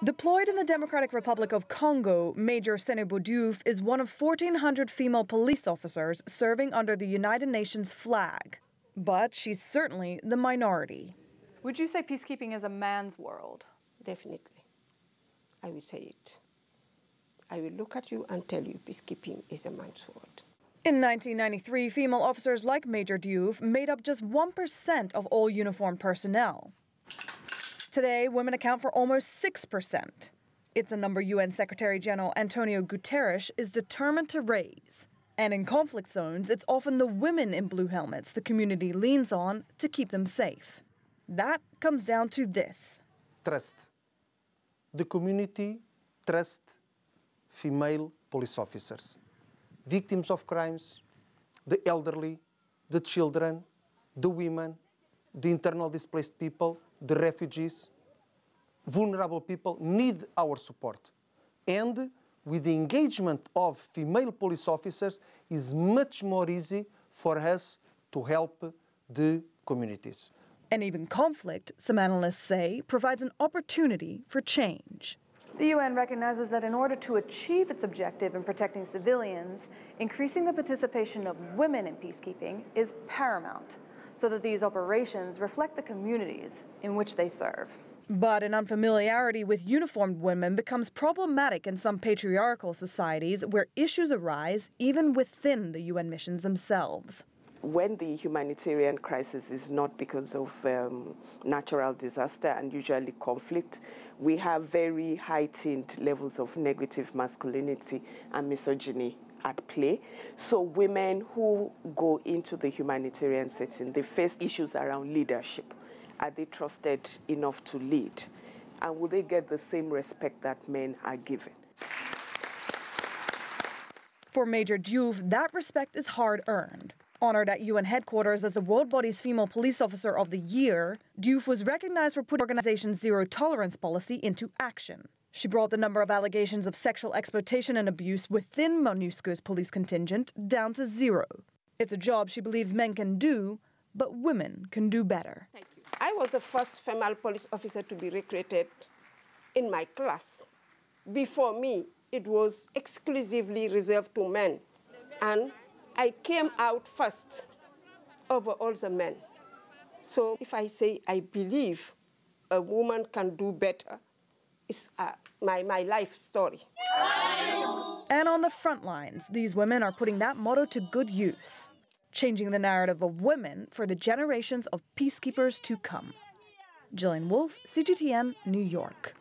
Deployed in the Democratic Republic of Congo, Major Senebo Diouf is one of 1,400 female police officers serving under the United Nations flag. But she's certainly the minority. Would you say peacekeeping is a man's world? Definitely. I will say it. I will look at you and tell you peacekeeping is a man's world. In 1993, female officers like Major Diouf made up just 1% of all uniformed personnel. Today, women account for almost 6%. It's a number UN Secretary General Antonio Guterres is determined to raise. And in conflict zones, it's often the women in blue helmets the community leans on to keep them safe. That comes down to this. Trust. The community trusts female police officers. Victims of crimes, the elderly, the children, the women, the internally displaced people, the refugees, vulnerable people need our support. And with the engagement of female police officers, it's much more easy for us to help the communities. And even conflict, some analysts say, provides an opportunity for change. The UN recognizes that in order to achieve its objective in protecting civilians, increasing the participation of women in peacekeeping is paramount, so that these operations reflect the communities in which they serve. But an unfamiliarity with uniformed women becomes problematic in some patriarchal societies where issues arise even within the UN missions themselves. When the humanitarian crisis is not because of natural disaster and usually conflict, we have very heightened levels of negative masculinity and misogyny at play. So women who go into the humanitarian setting, they face issues around leadership. Are they trusted enough to lead? And will they get the same respect that men are given? For Major Diouf, that respect is hard-earned. Honored at UN headquarters as the World Body's Female Police Officer of the Year, Diouf was recognized for putting the organization's zero-tolerance policy into action. She brought the number of allegations of sexual exploitation and abuse within MONUSCO's police contingent down to 0. It's a job she believes men can do, but women can do better. Thank you. I was the first female police officer to be recruited in my class. Before me, it was exclusively reserved to men. And I came out first over all the men. So if I say I believe a woman can do better, it's my life story. And on the front lines, these women are putting that motto to good use, changing the narrative of women for the generations of peacekeepers to come. Jillian, CGTN, New York.